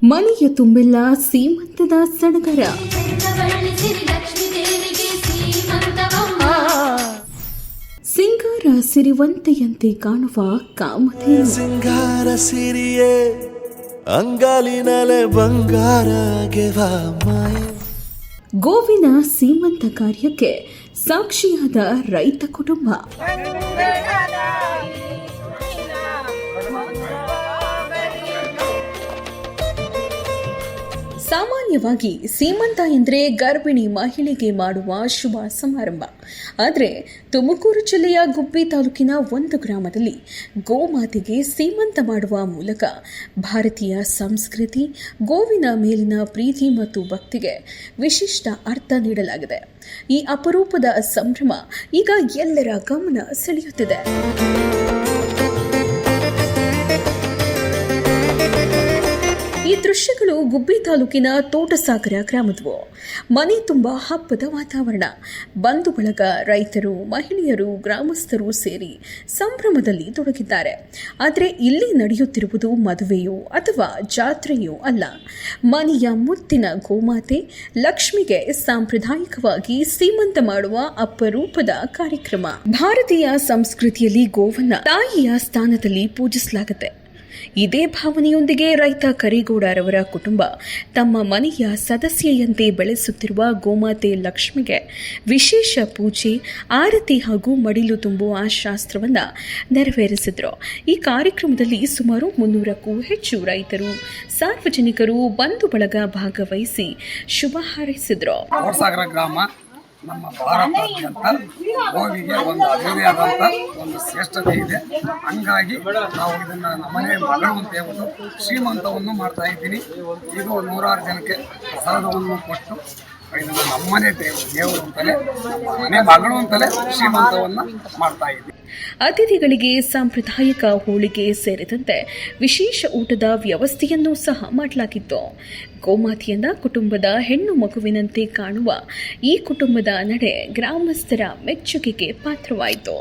ಮನೆಯ ತುಂಬೆಲ್ಲ ಸೀಮಂತದ ಸಡಗರ. ಸಿಂಗಾರ ಸಿರಿವಂತೆಯಂತೆ ಕಾಣುವ ಕಾಮಧೇನು. ಸಿಂಗಾರ ಸಿರಿಯೇ ಅಂಗಾಲಿನಲೆ ಬಂಗಾರ ಗೋವಿನ ಸೀಮಂತ ಕಾರ್ಯಕ್ಕೆ ಸಾಕ್ಷಿಯಾದ ರೈತ ಕುಟುಂಬ. ಸಾಮಾನ್ಯವಾಗಿ ಸೀಮಂತ ಎಂದರೆ ಗರ್ಭಿಣಿ ಮಹಿಳೆಗೆ ಮಾಡುವ ಶುಭ ಸಮಾರಂಭ. ಆದರೆ ತುಮಕೂರು ಜಿಲ್ಲೆಯ ಗುಬ್ಬಿ ತಾಲೂಕಿನ ಒಂದು ಗ್ರಾಮದಲ್ಲಿ ಗೋಮಾತೆಗೆ ಸೀಮಂತ ಮಾಡುವ ಮೂಲಕ ಭಾರತೀಯ ಸಂಸ್ಕೃತಿ, ಗೋವಿನ ಮೇಲಿನ ಪ್ರೀತಿ ಮತ್ತು ಭಕ್ತಿಗೆ ವಿಶಿಷ್ಟ ಅರ್ಥ ನೀಡಲಾಗಿದೆ. ಈ ಅಪರೂಪದ ಸಂಭ್ರಮ ಈಗ ಎಲ್ಲರ ಗಮನ ಸೆಳೆಯುತ್ತಿದೆ. ಈ ದೃಶ್ಯಗಳು ಗುಬ್ಬಿ ತಾಲೂಕಿನ ತೋಟಸಾಗರ ಗ್ರಾಮದವು. ಮನೆ ತುಂಬ ಹಬ್ಬದ ವಾತಾವರಣ. ಬಂಧು ಬಳಗ, ರೈತರು, ಮಹಿಳೆಯರು, ಗ್ರಾಮಸ್ಥರು ಸೇರಿ ಸಂಭ್ರಮದಲ್ಲಿ ತೊಡಗಿದ್ದಾರೆ. ಆದರೆ ಇಲ್ಲಿ ನಡೆಯುತ್ತಿರುವುದು ಮದುವೆಯೋ ಅಥವಾ ಜಾತ್ರೆಯೋ ಅಲ್ಲ. ಮನೆಯ ಮುತ್ತಿನ ಗೋಮಾತೆ ಲಕ್ಷ್ಮಿಗೆ ಸಾಂಪ್ರದಾಯಿಕವಾಗಿ ಸೀಮಂತ ಮಾಡುವ ಅಪರೂಪದ ಕಾರ್ಯಕ್ರಮ. ಭಾರತೀಯ ಸಂಸ್ಕೃತಿಯಲ್ಲಿ ಗೋವನ್ನ ತಾಯಿಯ ಸ್ಥಾನದಲ್ಲಿ ಪೂಜಿಸಲಾಗುತ್ತೆ. ಇದೇ ಭಾವನೆಯೊಂದಿಗೆ ರೈತ ಕರಿಗೌಡರವರ ಕುಟುಂಬ ತಮ್ಮ ಮನೆಯ ಸದಸ್ಯೆಯಂತೆ ಬೆಳೆಸುತ್ತಿರುವ ಗೋಮಾತೆ ಲಕ್ಷ್ಮಿಗೆ ವಿಶೇಷ ಪೂಜೆ, ಆರತಿ ಹಾಗೂ ಮಡಿಲು ತುಂಬುವ ಶಾಸ್ತ್ರವನ್ನು ನೆರವೇರಿಸಿದರು. ಈ ಕಾರ್ಯಕ್ರಮದಲ್ಲಿ ಸುಮಾರು 300ಕ್ಕೂ ಹೆಚ್ಚು ರೈತರು, ಸಾರ್ವಜನಿಕರು, ಬಂಧು ಬಳಗ ಭಾಗವಹಿಸಿ ಶುಭ ಹಾರೈಸಿದರು. ನಮ್ಮ ಭಾರತಾದ್ಯಂತ ಗೋವಿಗೆ ಒಂದು ಅಭಿವೃದ್ಧಿಯಾದಂಥ ಒಂದು ಶ್ರೇಷ್ಠತೆ ಇದೆ. ಹಂಗಾಗಿ ನಾವು ಇದನ್ನು ನಮ್ಮನೆ ಮಗಳು ಅಂತ ಹೇಳ್ಬಿಟ್ಟು ಶ್ರೀಮಂತವನ್ನು ಮಾಡ್ತಾ ಇದ್ದೀನಿ. ಇದು 100 ಜನಕ್ಕೆ ಪ್ರಸಾದವನ್ನು ಕೊಟ್ಟು ಇದನ್ನು ನಮ್ಮನೆ ದೇವರು ಅಂತಲೇ, ಮನೆ ಮಗಳು ಅಂತಲೇ ಶ್ರೀಮಂತವನ್ನು ಮಾಡ್ತಾ ಇದ್ದೀನಿ. ಅತಿಥಿಗಳಿಗೆ ಸಾಂಪ್ರದಾಯಿಕ ಹೋಳಿಗೆ ಸೇರಿದಂತೆ ವಿಶೇಷ ಊಟದ ವ್ಯವಸ್ಥೆಯನ್ನು ಸಹ ಮಾಡಲಾಗಿತ್ತು. ಗೋಮಾತೆಯನ್ನ ಕುಟುಂಬದ ಹೆಣ್ಣು ಮಗುವಿನಂತೆ ಕಾಣುವ ಈ ಕುಟುಂಬದ ನಡೆ ಗ್ರಾಮಸ್ಥರ ಮೆಚ್ಚುಗೆಗೆ ಪಾತ್ರವಾಯಿತು.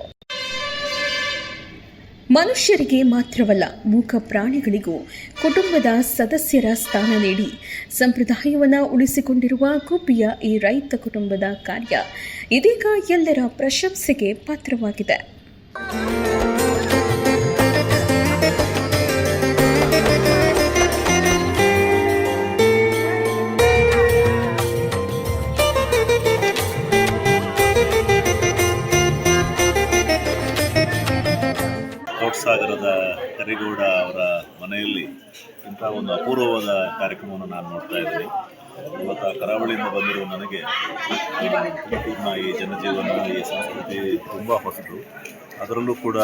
ಮನುಷ್ಯರಿಗೆ ಮಾತ್ರವಲ್ಲ, ಮೂಕ ಪ್ರಾಣಿಗಳಿಗೂ ಕುಟುಂಬದ ಸದಸ್ಯರ ಸ್ಥಾನ ನೀಡಿ ಸಂಪ್ರದಾಯವನ್ನು ಉಳಿಸಿಕೊಂಡಿರುವ ಗುಬ್ಬಿಯ ಈ ರೈತ ಕುಟುಂಬದ ಕಾರ್ಯ ಇದೀಗ ಎಲ್ಲರ ಪ್ರಶಂಸೆಗೆ ಪಾತ್ರವಾಗಿದೆ. ತೋಟಸಾಗರದ ಕರಿಗೌಡ ಅವರ ಮನೆಯಲ್ಲಿ ಇಂಥ ಒಂದು ಅಪೂರ್ವವಾದ ಕಾರ್ಯಕ್ರಮವನ್ನು ನಾನು ನೋಡ್ತಾ ಇದ್ದೀನಿ. ಇವತ್ತು ಕರಾವಳಿಯಿಂದ ಬಂದಿರುವ ನನಗೆ ತುಮಕೂರಿನ ಈ ಜನಜೀವನ, ಈ ಸಂಸ್ಕೃತಿ ತುಂಬ ಹೊಸದು. ಅದರಲ್ಲೂ ಕೂಡ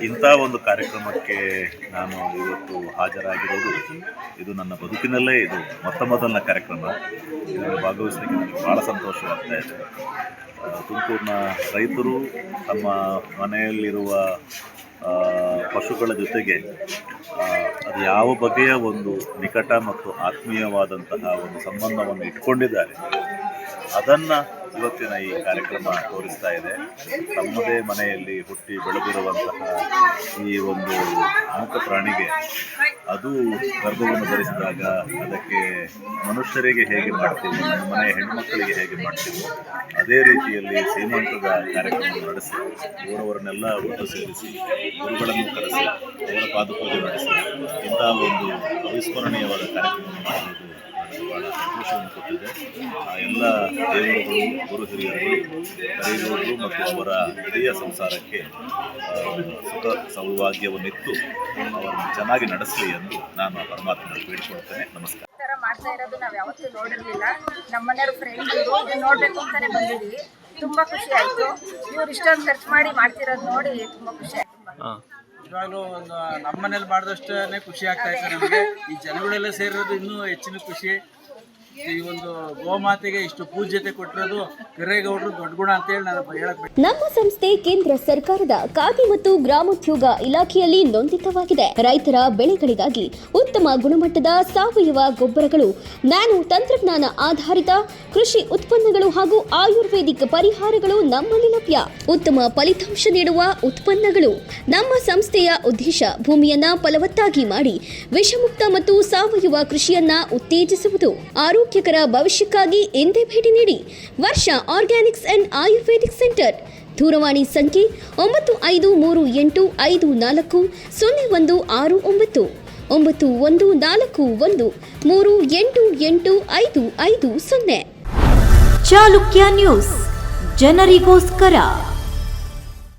ಇಂಥ ಒಂದು ಕಾರ್ಯಕ್ರಮಕ್ಕೆ ನಾನು ಇವತ್ತು ಹಾಜರಾಗಿರೋದು ಇದು ನನ್ನ ಬದುಕಿನಲ್ಲೇ ಇದು ಮೊದಲನೇ ಕಾರ್ಯಕ್ರಮ. ಇದರಲ್ಲಿ ಭಾಗವಹಿಸಲಿಕ್ಕೆ ನನಗೆ ಭಾಳ ಸಂತೋಷವಾಗ್ತಾ ಇದೆ. ತುಮಕೂರಿನ ರೈತರು ತಮ್ಮ ಮನೆಯಲ್ಲಿರುವ ಪಶುಗಳ ಜೊತೆಗೆ ಅದು ಯಾವ ಬಗೆಯ ಒಂದು ನಿಕಟ ಮತ್ತು ಆತ್ಮೀಯವಾದಂತಹ ಒಂದು ಸಂಬಂಧವನ್ನು ಇಟ್ಕೊಂಡಿದ್ದಾರೆ, ಅದನ್ನು ಇವತ್ತಿನ ಈ ಕಾರ್ಯಕ್ರಮ ತೋರಿಸ್ತಾ ಇದೆ. ತಮ್ಮದೇ ಮನೆಯಲ್ಲಿ ಹುಟ್ಟಿ ಬೆಳೆದಿರುವಂತಹ ಈ ಒಂದು ಮೂಕ ಪ್ರಾಣಿಗೆ ಅದು ಗರ್ಭವನ್ನು ಧರಿಸಿದಾಗ ಅದಕ್ಕೆ ಮನುಷ್ಯರಿಗೆ ಹೇಗೆ ಮಾಡ್ತೀವಿ, ನಮ್ಮ ಮನೆಯ ಹೆಣ್ಮಕ್ಕಳಿಗೆ ಹೇಗೆ ಮಾಡ್ತೀವಿ, ಅದೇ ರೀತಿಯಲ್ಲಿ ಸೀಮಂತದ ಕಾರ್ಯಕ್ರಮ ನಡೆಸಿ ಊರವರನ್ನೆಲ್ಲ ಒಟ್ಟು ಸೇರಿಸಿ ಗುರುಗಳನ್ನು ಕರೆಸಿ ಅವರ ಪಾದಪೂಜೆ ನಡೆಸಿ ಇಂಥ ಒಂದು ಅವಿಸ್ಮರಣೀಯವಾದ ಕಾರ್ಯಕ್ರಮವನ್ನು ಮಾಡುವುದು ಬಹಳ ಸಂತೋಷವನ್ನು ಕೊಟ್ಟಿದೆ. ಎಲ್ಲ ದೇವರುಗಳು, ಗುರು ಹಿರಿಯರುಗಳು ಕರಿಗೌಡರು ಮತ್ತು ಅವರ ಹಿರಿಯ ಸಂಸಾರಕ್ಕೆ ಸುಖ ಸೌಭಾಗ್ಯವನ್ನಿತ್ತು ಅವರನ್ನು ಚೆನ್ನಾಗಿ ನಡೆಸಲಿ ಎಂದು ನಾನು ಪರಮಾತ್ಮನ ಬೇಡಿಕೊಳ್ತೇನೆ. ನಮಸ್ಕಾರ. ಮಾಡ್ತಾ ಇರೋದು ನಾವು ಯಾವತ್ತೂ ನೋಡಿರಲಿಲ್ಲ. ನಮ್ಮನೆಯವ್ರ ಫ್ರೆಂಡ್ ಇದನ್ನ ನೋಡಬೇಕು ಅಂತಾನೆ ಬಂದಿದ್ವಿ. ತುಂಬ ಖುಷಿ ಆಯಿತು. ಇವ್ರು ಇಷ್ಟೊಂದು ಖರ್ಚು ಮಾಡಿ ಮಾಡ್ತಿರೋದು ನೋಡಿ ತುಂಬ ಖುಷಿ ಆಯಿತು. ಇವಾಗಲೂ ಒಂದು ನಮ್ಮ ಮನೇಲಿ ಮಾಡಿದಷ್ಟೇ ಖುಷಿ ಆಗ್ತಾ ಇತ್ತು ನಮಗೆ. ಈ ಜನಗಳೆಲ್ಲ ಸೇರಿರೋದು ಇನ್ನೂ ಹೆಚ್ಚಿನ ಖುಷಿ. ಈ ಒಂದು ಗೋಮಾತೆಗೆ ಇಷ್ಟು ಪೂಜ್ಯತೆ ಕೊಟ್ಟಿರೋದು ಕರೇಗೌಡರು ದೊಡ್ಡ ಗುಣ ಅಂತೇಳಿ ನಾನು ಹೇಳಕ್ ನಮ್ಮ ಸಂಸ್ಥೆ ಕೇಂದ್ರ ಸರ್ಕಾರದ ಖಾದಿ ಮತ್ತು ಗ್ರಾಮೋದ್ಯೋಗ ಇಲಾಖೆಯಲ್ಲಿ ನೋಂದಿತವಾಗಿದೆ. ರೈತರ ಬೆಳೆಗಳಿಗಾಗಿ ಉತ್ತಮ ಗುಣಮಟ್ಟದ ಸಾವಯವ ಗೊಬ್ಬರಗಳು, ನ್ಯಾನೋ ತಂತ್ರಜ್ಞಾನ ಆಧಾರಿತ ಕೃಷಿ ಉತ್ಪನ್ನಗಳು ಹಾಗೂ ಆಯುರ್ವೇದಿಕ್ ಪರಿಹಾರಗಳು ನಮ್ಮಲ್ಲಿ ಲಭ್ಯ. ಉತ್ತಮ ಫಲಿತಾಂಶ ನೀಡುವ ಉತ್ಪನ್ನಗಳು. ನಮ್ಮ ಸಂಸ್ಥೆಯ ಉದ್ದೇಶ ಭೂಮಿಯನ್ನ ಫಲವತ್ತಾಗಿ ಮಾಡಿ ವಿಷಮುಕ್ತ ಮತ್ತು ಸಾವಯವ ಕೃಷಿಯನ್ನ ಉತ್ತೇಜಿಸುವುದು. ಆರೋಗ್ಯಕರ ಭವಿಷ್ಯಕ್ಕಾಗಿ ಎಂದೇ ಭೇಟಿ ನೀಡಿ ವರ್ಷ ಆರ್ಗ್ಯಾನಿಕ್ಸ್ ಅಂಡ್ ಆಯುರ್ವೇದಿಕ್ ಸೆಂಟರ್. ದೂರವಾಣಿ ಸಂಖ್ಯೆ 9538540169 9141388550. ಚಾಲುಕ್ಯ ನ್ಯೂಸ್, ಜನರಿಗೋಸ್ಕರ.